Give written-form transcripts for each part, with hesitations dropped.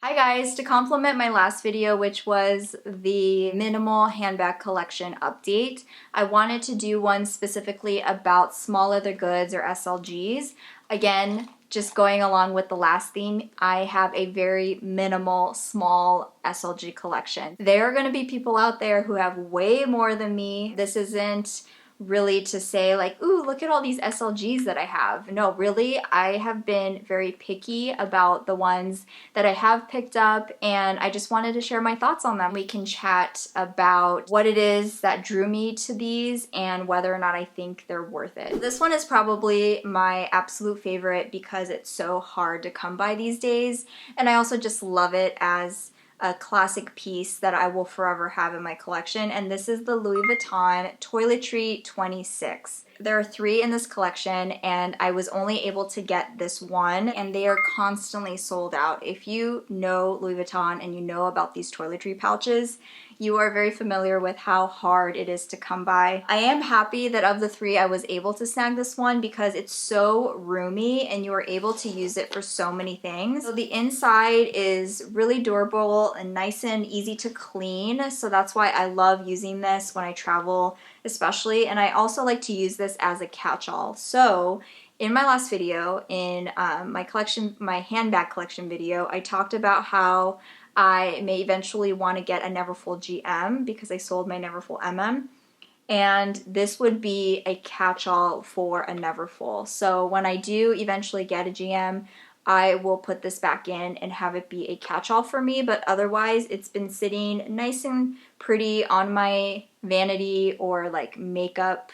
Hi guys, to complement my last video, which was the minimal handbag collection update, I wanted to do one specifically about small leather goods or SLGs. Again, just going along with the last theme, I have a very minimal, small SLG collection. There are going to be people out there who have way more than me. This isn't really to say like, ooh, look at all these SLGs that I have. No, really, I have been very picky about the ones that I have picked up, and I just wanted to share my thoughts on them. We can chat about what it is that drew me to these and whether or not I think they're worth it. This one is probably my absolute favorite because it's so hard to come by these days, and I also just love it as a classic piece that I will forever have in my collection, and this is the Louis Vuitton Toiletry 26. There are 3 in this collection, and I was only able to get this one, and they are constantly sold out. If you know Louis Vuitton and you know about these toiletry pouches, you are very familiar with how hard it is to come by. I am happy that of the 3 I was able to snag this one because it's so roomy and you are able to use it for so many things. So the inside is really durable and nice and easy to clean, so that's why I love using this when I travel especially, and I also like to use this as a catch-all. So in my last video, in my handbag collection video, I talked about how I may eventually want to get a Neverfull GM because I sold my Neverfull MM. And this would be a catch-all for a Neverfull. So when I do eventually get a GM, I will put this back in and have it be a catch-all for me, but otherwise it's been sitting nice and pretty on my vanity or like makeup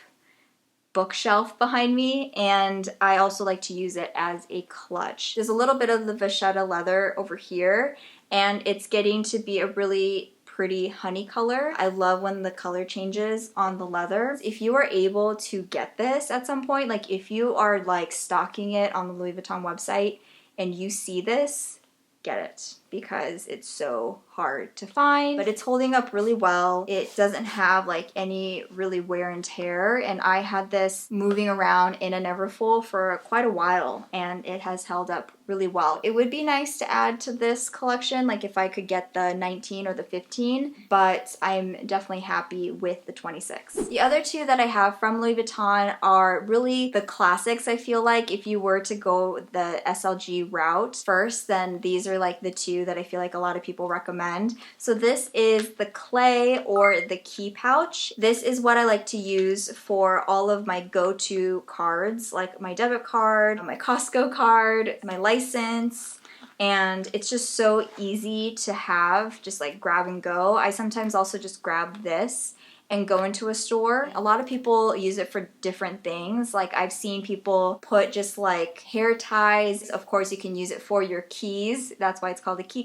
bookshelf behind me, and I also like to use it as a clutch. There's a little bit of the vachetta leather over here, and it's getting to be a really pretty honey color. I love when the color changes on the leather. If you are able to get this at some point, like if you are like stalking it on the Louis Vuitton website and you see this, get it because it's so hard to find, but it's holding up really well. It doesn't have like any really wear and tear, and I had this moving around in a Neverfull for quite a while and it has held up really well. It would be nice to add to this collection, like if I could get the 19 or the 15, but I'm definitely happy with the 26. The other 2 that I have from Louis Vuitton are really the classics. I feel like if you were to go the SLG route first, then these are like the 2 that I feel like a lot of people recommend. So this is the Cles or the key pouch. This is what I like to use for all of my go-to cards, like my debit card, my Costco card, my license, and it's just so easy to have, just like grab and go. I sometimes also just grab this and go into a store. A lot of people use it for different things. Like I've seen people put just like hair ties. Of course, you can use it for your keys. That's why it's called a key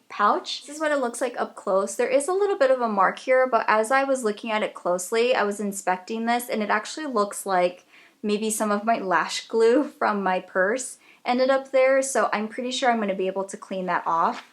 pouch. This is what it looks like up close. There is a little bit of a mark here, but as I was looking at it closely, I was inspecting this and it actually looks like maybe some of my lash glue from my purse ended up there. So I'm pretty sure I'm going to be able to clean that off.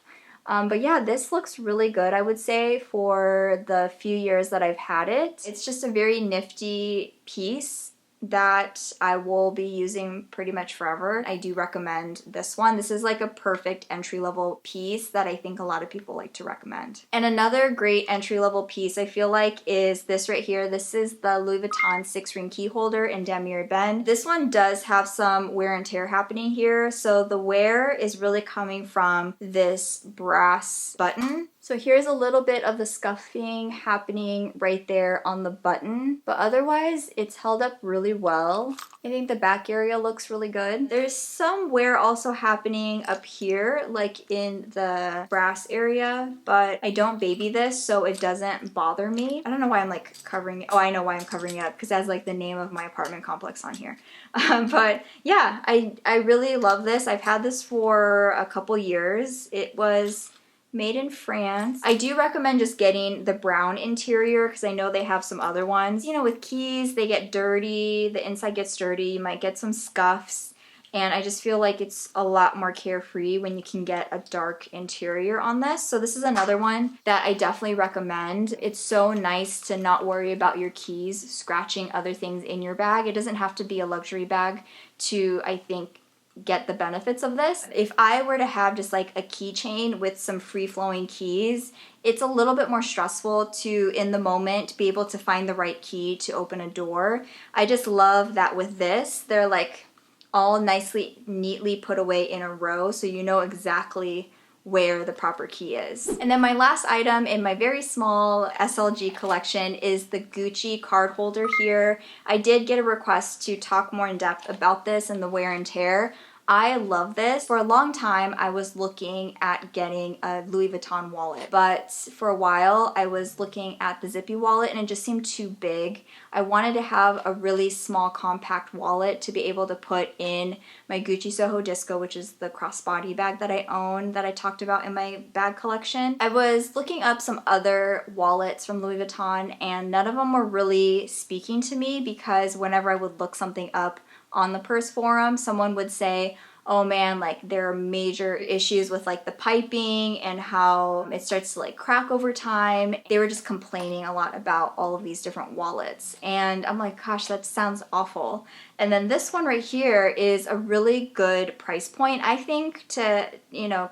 But yeah, this looks really good, I would say, for the few years that I've had it. It's just a very nifty piece that I will be using pretty much forever. I do recommend this one. This is like a perfect entry-level piece that I think a lot of people like to recommend. And another great entry-level piece I feel like is this right here. This is the Louis Vuitton 6-ring key holder in Damier Ebene. This one does have some wear and tear happening here, so the wear is really coming from this brass button. So here's a little bit of the scuffing happening right there on the button, but otherwise it's held up really well. I think the back area looks really good. There's some wear also happening up here, like in the brass area, but I don't baby this, so it doesn't bother me. I don't know why I'm like covering it. Oh, I know why I'm covering it up, because it has like the name of my apartment complex on here. But yeah, I really love this. I've had this for a couple years. It was made in France. I do recommend just getting the brown interior because I know they have some other ones. You know, with keys, they get dirty, the inside gets dirty, you might get some scuffs, and I just feel like it's a lot more carefree when you can get a dark interior on this. So this is another one that I definitely recommend. It's so nice to not worry about your keys scratching other things in your bag. It doesn't have to be a luxury bag to, I think, get the benefits of this. If I were to have just like a keychain with some free-flowing keys, it's a little bit more stressful to, in the moment, be able to find the right key to open a door. I just love that with this, they're like all nicely, neatly put away in a row, so you know exactly where the proper key is. And then my last item in my very small SLG collection is the Gucci card holder here. I did get a request to talk more in depth about this and the wear and tear. I love this. For a long time, I was looking at getting a Louis Vuitton wallet, but for a while, I was looking at the Zippy wallet and it just seemed too big. I wanted to have a really small, compact wallet to be able to put in my Gucci Soho Disco, which is the crossbody bag that I own that I talked about in my bag collection. I was looking up some other wallets from Louis Vuitton and none of them were really speaking to me because whenever I would look something up on the purse forum, someone would say, oh man, like there are major issues with like the piping and how it starts to like crack over time. They were just complaining a lot about all of these different wallets. And I'm like, gosh, that sounds awful. And then this one right here is a really good price point, I think, to,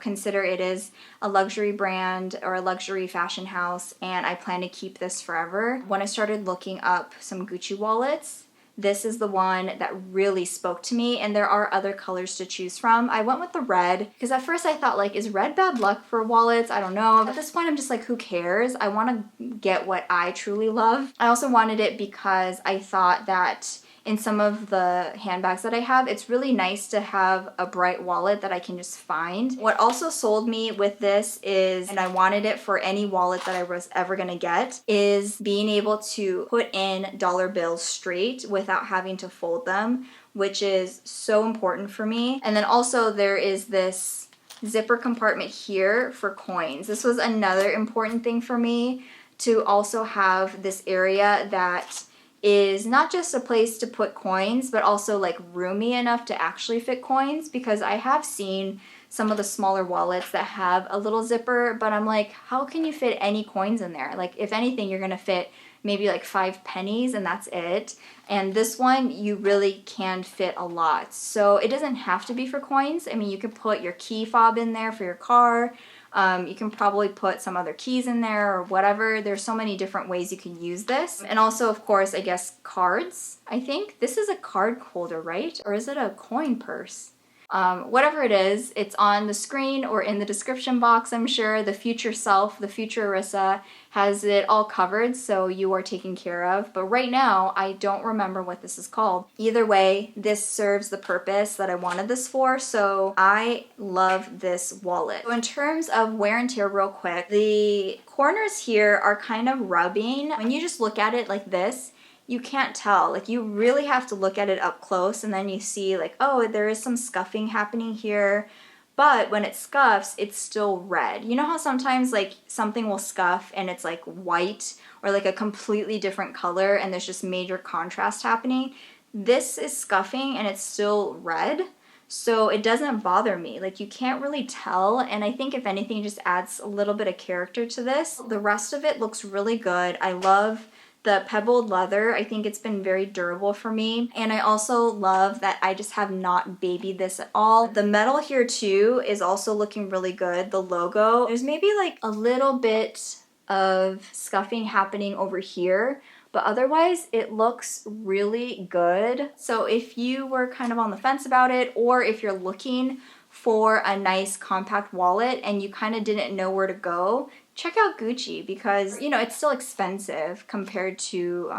consider it is a luxury brand or a luxury fashion house. And I plan to keep this forever. When I started looking up some Gucci wallets, this is the one that really spoke to me, and there are other colors to choose from. I went with the red because at first I thought, like, is red bad luck for wallets? I don't know. At this point, I'm just like, who cares? I want to get what I truly love. I also wanted it because I thought that in some of the handbags that I have, it's really nice to have a bright wallet that I can just find. What also sold me with this is, and I wanted it for any wallet that I was ever gonna get, is being able to put in dollar bills straight without having to fold them, which is so important for me. And then also there is this zipper compartment here for coins. This was another important thing for me, to also have this area that is not just a place to put coins, but also like roomy enough to actually fit coins, because I have seen some of the smaller wallets that have a little zipper, but I'm like, how can you fit any coins in there? Like, if anything, you're gonna fit maybe like 5 pennies and that's it. And this one, you really can fit a lot. So it doesn't have to be for coins. I mean, you could put your key fob in there for your car. You can probably put some other keys in there or whatever. There's so many different ways you can use this. And also, of course, I guess cards. I think this is a card holder, right? Or is it a coin purse? Whatever it is, it's on the screen or in the description box, I'm sure. The future self, the future Arissa, has it all covered, so you are taken care of. But right now, I don't remember what this is called. Either way, this serves the purpose that I wanted this for, so I love this wallet. So in terms of wear and tear real quick, the corners here are kind of rubbing. When you just look at it like this, you can't tell. Like, you really have to look at it up close and then you see like, oh, there is some scuffing happening here. But when it scuffs, it's still red. You know how sometimes like something will scuff and it's like white or like a completely different color and there's just major contrast happening? This is scuffing and it's still red. So it doesn't bother me. Like, you can't really tell, and I think if anything, it just adds a little bit of character to this. The rest of it looks really good. I love the pebbled leather. I think it's been very durable for me. And I also love that I just have not babied this at all. The metal here too is also looking really good. The logo, there's maybe like a little bit of scuffing happening over here, but otherwise it looks really good. So if you were kind of on the fence about it, or if you're looking for a nice compact wallet and you kind of didn't know where to go, check out Gucci, because, it's still expensive compared to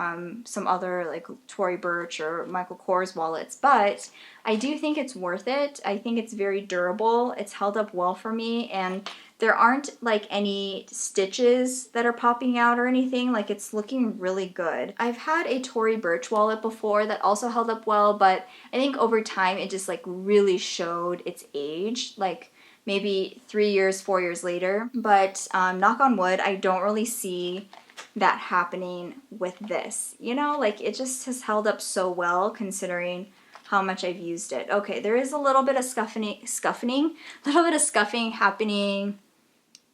some other like Tory Burch or Michael Kors wallets, but I do think it's worth it. I think it's very durable. It's held up well for me, and there aren't like any stitches that are popping out or anything. Like, it's looking really good. I've had a Tory Burch wallet before that also held up well, but I think over time it just like really showed its age. Like, maybe 3 years, 4 years later. But knock on wood, I don't really see that happening with this. Like, it just has held up so well considering how much I've used it. Okay, there is a little bit of scuffing happening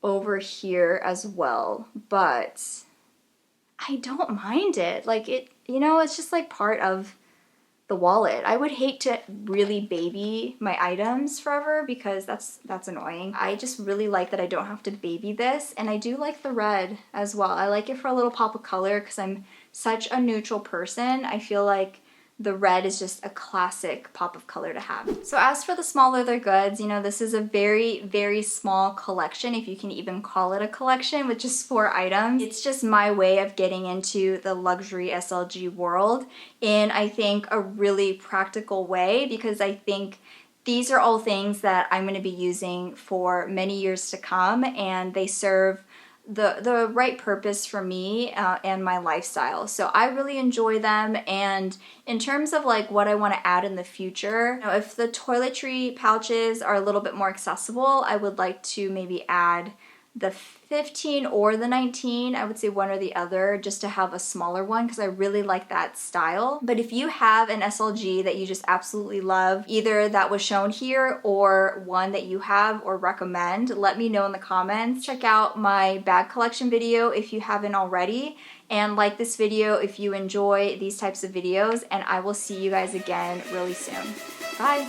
over here as well, but I don't mind it. Like, it's just like part of the wallet. I would hate to really baby my items forever because that's annoying. I just really like that I don't have to baby this, and I do like the red as well. I like it for a little pop of color because I'm such a neutral person. I feel like the red is just a classic pop of color to have. So as for the small leather goods, you know, this is a very, very small collection, if you can even call it a collection, with just 4 items. It's just my way of getting into the luxury SLG world in, I think, a really practical way, because I think these are all things that I'm going to be using for many years to come, and they serve the right purpose for me and my lifestyle. So I really enjoy them, and in terms of like what I want to add in the future, you know, if the toiletry pouches are a little bit more accessible, I would like to maybe add the 15 or the 19. I would say one or the other, just to have a smaller one, because I really like that style. But if you have an SLG that you just absolutely love, either that was shown here or one that you have or recommend, let me know in the comments. Check out my bag collection video if you haven't already, and like this video if you enjoy these types of videos, and I will see you guys again really soon. Bye!